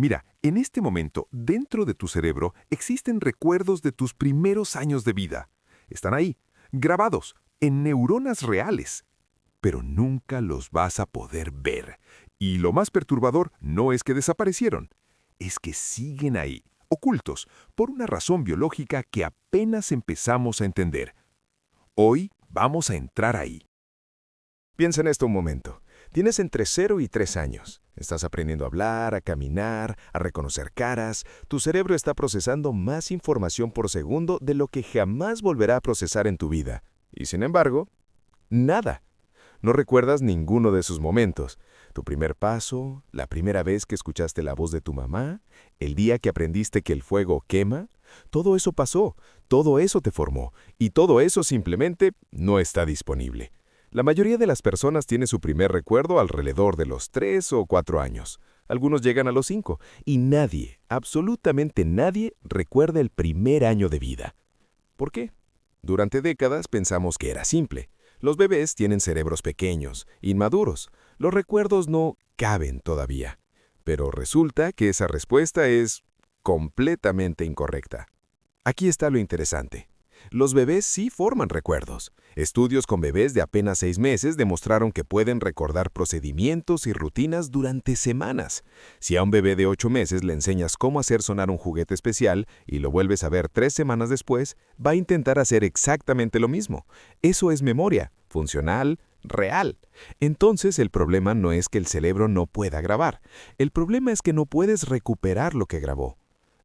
Mira, en este momento, dentro de tu cerebro, existen recuerdos de tus primeros años de vida. Están ahí, grabados, en neuronas reales. Pero nunca los vas a poder ver. Y lo más perturbador no es que desaparecieron, es que siguen ahí, ocultos, por una razón biológica que apenas empezamos a entender. Hoy vamos a entrar ahí. Piensa en esto un momento. Tienes entre 0 y 3 años. Estás aprendiendo a hablar, a caminar, a reconocer caras. Tu cerebro está procesando más información por segundo de lo que jamás volverá a procesar en tu vida. Y sin embargo, nada. No recuerdas ninguno de sus momentos. Tu primer paso, la primera vez que escuchaste la voz de tu mamá, el día que aprendiste que el fuego quema. Todo eso pasó, todo eso te formó, y todo eso simplemente no está disponible. La mayoría de las personas tiene su primer recuerdo alrededor de los 3 o 4 años. Algunos llegan a los 5, y nadie, absolutamente nadie, recuerda el primer año de vida. ¿Por qué? Durante décadas pensamos que era simple. Los bebés tienen cerebros pequeños, inmaduros. Los recuerdos no caben todavía. Pero resulta que esa respuesta es completamente incorrecta. Aquí está lo interesante. Los bebés sí forman recuerdos. Estudios con bebés de apenas 6 meses demostraron que pueden recordar procedimientos y rutinas durante semanas. Si a un bebé de 8 meses le enseñas cómo hacer sonar un juguete especial y lo vuelves a ver 3 semanas después, va a intentar hacer exactamente lo mismo. Eso es memoria, funcional, real. Entonces el problema no es que el cerebro no pueda grabar. El problema es que no puedes recuperar lo que grabó.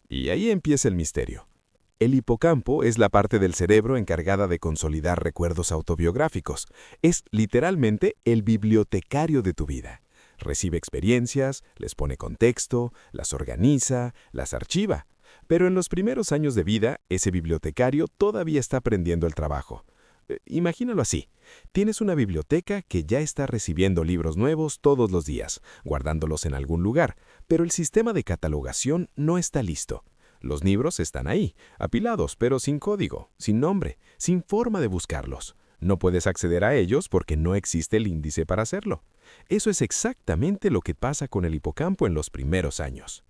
Y ahí empieza el misterio. El hipocampo es la parte del cerebro encargada de consolidar recuerdos autobiográficos. Es literalmente el bibliotecario de tu vida. Recibe experiencias, les pone contexto, las organiza, las archiva. Pero en los primeros años de vida, ese bibliotecario todavía está aprendiendo el trabajo. Imagínalo así. Tienes una biblioteca que ya está recibiendo libros nuevos todos los días, guardándolos en algún lugar, pero el sistema de catalogación no está listo. Los libros están ahí, apilados, pero sin código, sin nombre, sin forma de buscarlos. No puedes acceder a ellos porque no existe el índice para hacerlo. Eso es exactamente lo que pasa con el hipocampo en los primeros años.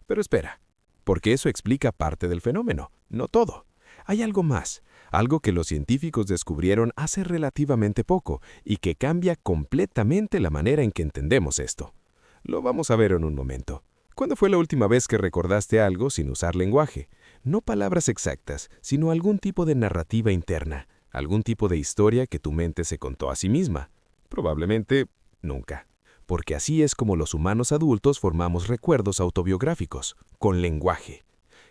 Pero espera, porque eso explica parte del fenómeno, no todo. Hay algo más, algo que los científicos descubrieron hace relativamente poco y que cambia completamente la manera en que entendemos esto. Lo vamos a ver en un momento. ¿Cuándo fue la última vez que recordaste algo sin usar lenguaje? No palabras exactas, sino algún tipo de narrativa interna, algún tipo de historia que tu mente se contó a sí misma. Probablemente nunca. Porque así es como los humanos adultos formamos recuerdos autobiográficos, con lenguaje.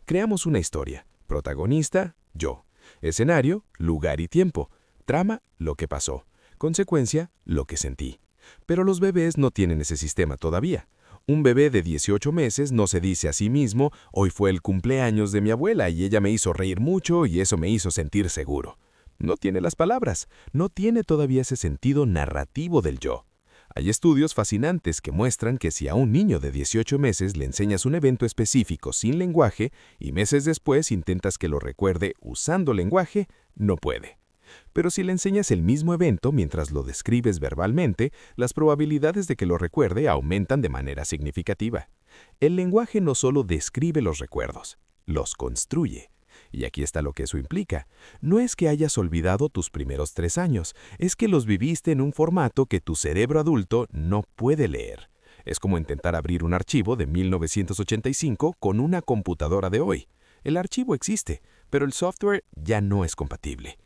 Creamos una historia. Protagonista, yo. Escenario, lugar y tiempo. Trama, lo que pasó. Consecuencia, lo que sentí. Pero los bebés no tienen ese sistema todavía. Un bebé de 18 meses no se dice a sí mismo, hoy fue el cumpleaños de mi abuela y ella me hizo reír mucho y eso me hizo sentir seguro. No tiene las palabras, no tiene todavía ese sentido narrativo del yo. Hay estudios fascinantes que muestran que si a un niño de 18 meses le enseñas un evento específico sin lenguaje y meses después intentas que lo recuerde usando lenguaje, no puede. Pero si le enseñas el mismo evento mientras lo describes verbalmente, las probabilidades de que lo recuerde aumentan de manera significativa. El lenguaje no solo describe los recuerdos, los construye. Y aquí está lo que eso implica. No es que hayas olvidado tus primeros 3 años, es que los viviste en un formato que tu cerebro adulto no puede leer. Es como intentar abrir un archivo de 1985 con una computadora de hoy. El archivo existe, pero el software ya no es compatible.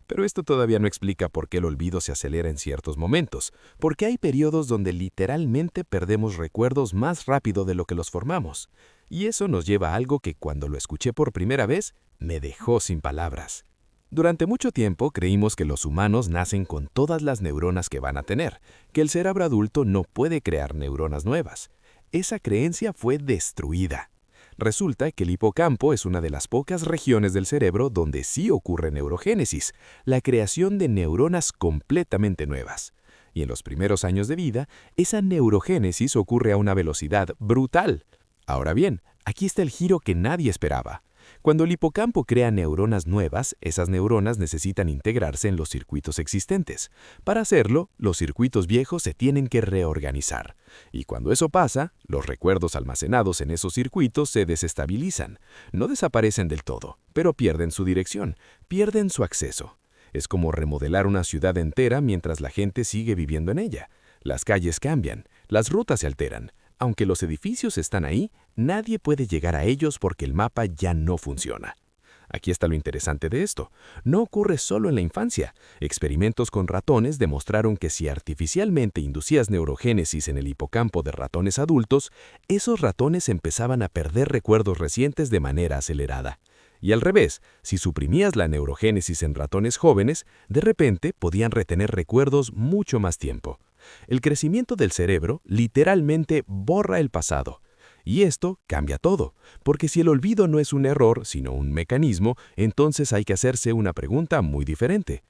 Pero esto todavía no explica por qué el olvido se acelera en ciertos momentos, porque hay periodos donde literalmente perdemos recuerdos más rápido de lo que los formamos. Y eso nos lleva a algo que cuando lo escuché por primera vez, me dejó sin palabras. Durante mucho tiempo creímos que los humanos nacen con todas las neuronas que van a tener, que el cerebro adulto no puede crear neuronas nuevas. Esa creencia fue destruida. Resulta que el hipocampo es una de las pocas regiones del cerebro donde sí ocurre neurogénesis, la creación de neuronas completamente nuevas. Y en los primeros años de vida, esa neurogénesis ocurre a una velocidad brutal. Ahora bien, aquí está el giro que nadie esperaba. Cuando el hipocampo crea neuronas nuevas, esas neuronas necesitan integrarse en los circuitos existentes. Para hacerlo, los circuitos viejos se tienen que reorganizar. Y cuando eso pasa, los recuerdos almacenados en esos circuitos se desestabilizan. No desaparecen del todo, pero pierden su dirección, pierden su acceso. Es como remodelar una ciudad entera mientras la gente sigue viviendo en ella. Las calles cambian, las rutas se alteran. Aunque los edificios están ahí, nadie puede llegar a ellos porque el mapa ya no funciona. Aquí está lo interesante de esto. No ocurre solo en la infancia. Experimentos con ratones demostraron que si artificialmente inducías neurogénesis en el hipocampo de ratones adultos, esos ratones empezaban a perder recuerdos recientes de manera acelerada. Y al revés, si suprimías la neurogénesis en ratones jóvenes, de repente podían retener recuerdos mucho más tiempo. El crecimiento del cerebro literalmente borra el pasado. Y esto cambia todo, porque si el olvido no es un error, sino un mecanismo, entonces hay que hacerse una pregunta muy diferente.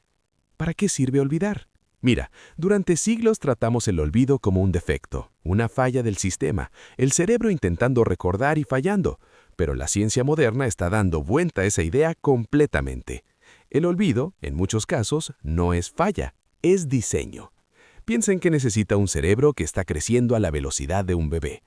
¿Para qué sirve olvidar? Mira, durante siglos tratamos el olvido como un defecto, una falla del sistema, el cerebro intentando recordar y fallando, pero la ciencia moderna está dando vuelta a esa idea completamente. El olvido, en muchos casos, no es falla, es diseño. Piensen que necesita un cerebro que está creciendo a la velocidad de un bebé.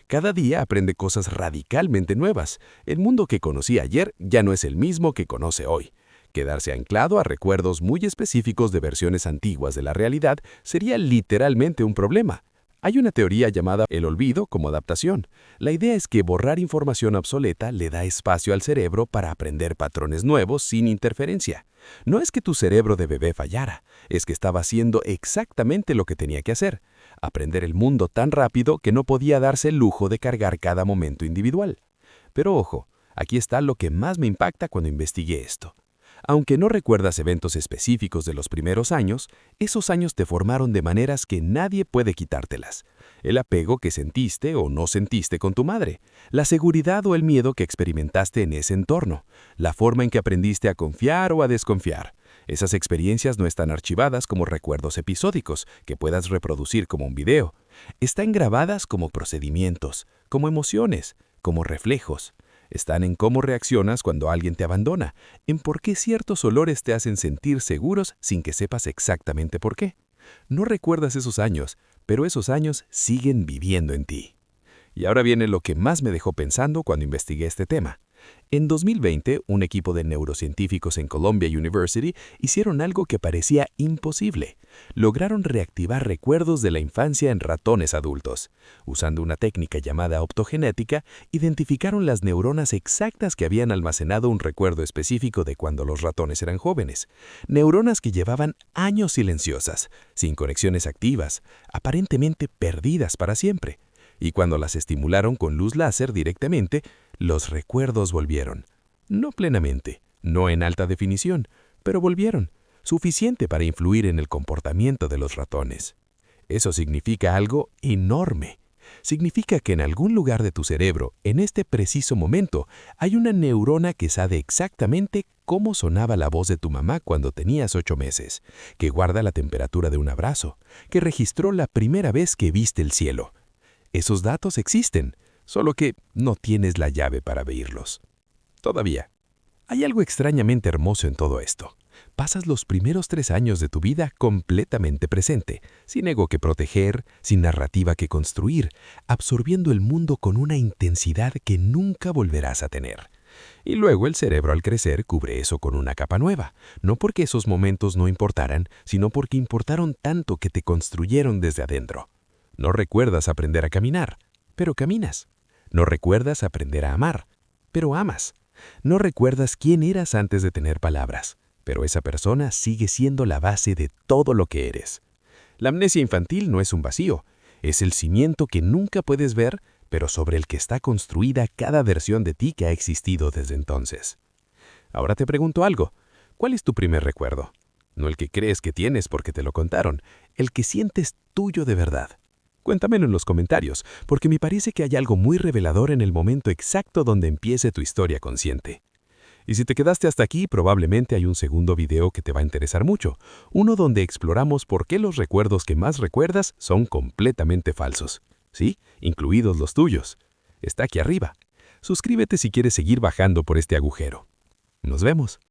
Cada día aprende cosas radicalmente nuevas. El mundo que conocí ayer ya no es el mismo que conoce hoy. Quedarse anclado a recuerdos muy específicos de versiones antiguas de la realidad sería literalmente un problema. Hay una teoría llamada el olvido como adaptación. La idea es que borrar información obsoleta le da espacio al cerebro para aprender patrones nuevos sin interferencia. No es que tu cerebro de bebé fallara, es que estaba haciendo exactamente lo que tenía que hacer, aprender el mundo tan rápido que no podía darse el lujo de cargar cada momento individual. Pero ojo, aquí está lo que más me impacta cuando investigué esto. Aunque no recuerdas eventos específicos de los primeros años, esos años te formaron de maneras que nadie puede quitártelas. El apego que sentiste o no sentiste con tu madre, la seguridad o el miedo que experimentaste en ese entorno, la forma en que aprendiste a confiar o a desconfiar. Esas experiencias no están archivadas como recuerdos episódicos que puedas reproducir como un video. Están grabadas como procedimientos, como emociones, como reflejos. Están en cómo reaccionas cuando alguien te abandona, en por qué ciertos olores te hacen sentir seguros sin que sepas exactamente por qué. No recuerdas esos años, pero esos años siguen viviendo en ti. Y ahora viene lo que más me dejó pensando cuando investigué este tema. En 2020, un equipo de neurocientíficos en Columbia University hicieron algo que parecía imposible. Lograron reactivar recuerdos de la infancia en ratones adultos. Usando una técnica llamada optogenética, identificaron las neuronas exactas que habían almacenado un recuerdo específico de cuando los ratones eran jóvenes. Neuronas que llevaban años silenciosas, sin conexiones activas, aparentemente perdidas para siempre. Y cuando las estimularon con luz láser directamente, los recuerdos volvieron. No plenamente, no en alta definición, pero volvieron, suficiente para influir en el comportamiento de los ratones. Eso significa algo enorme. Significa que en algún lugar de tu cerebro, en este preciso momento, hay una neurona que sabe exactamente cómo sonaba la voz de tu mamá cuando tenías 8 meses, que guarda la temperatura de un abrazo, que registró la primera vez que viste el cielo. Esos datos existen, solo que no tienes la llave para abrirlos. Todavía. Hay algo extrañamente hermoso en todo esto. Pasas los primeros 3 años de tu vida completamente presente, sin ego que proteger, sin narrativa que construir, absorbiendo el mundo con una intensidad que nunca volverás a tener. Y luego el cerebro al crecer cubre eso con una capa nueva, no porque esos momentos no importaran, sino porque importaron tanto que te construyeron desde adentro. No recuerdas aprender a caminar, pero caminas. No recuerdas aprender a amar, pero amas. No recuerdas quién eras antes de tener palabras, pero esa persona sigue siendo la base de todo lo que eres. La amnesia infantil no es un vacío, es el cimiento que nunca puedes ver, pero sobre el que está construida cada versión de ti que ha existido desde entonces. Ahora te pregunto algo, ¿cuál es tu primer recuerdo? No el que crees que tienes porque te lo contaron, el que sientes tuyo de verdad. Cuéntamelo en los comentarios, porque me parece que hay algo muy revelador en el momento exacto donde empiece tu historia consciente. Y si te quedaste hasta aquí, probablemente hay un segundo video que te va a interesar mucho, uno donde exploramos por qué los recuerdos que más recuerdas son completamente falsos. Sí, incluidos los tuyos. Está aquí arriba. Suscríbete si quieres seguir bajando por este agujero. Nos vemos.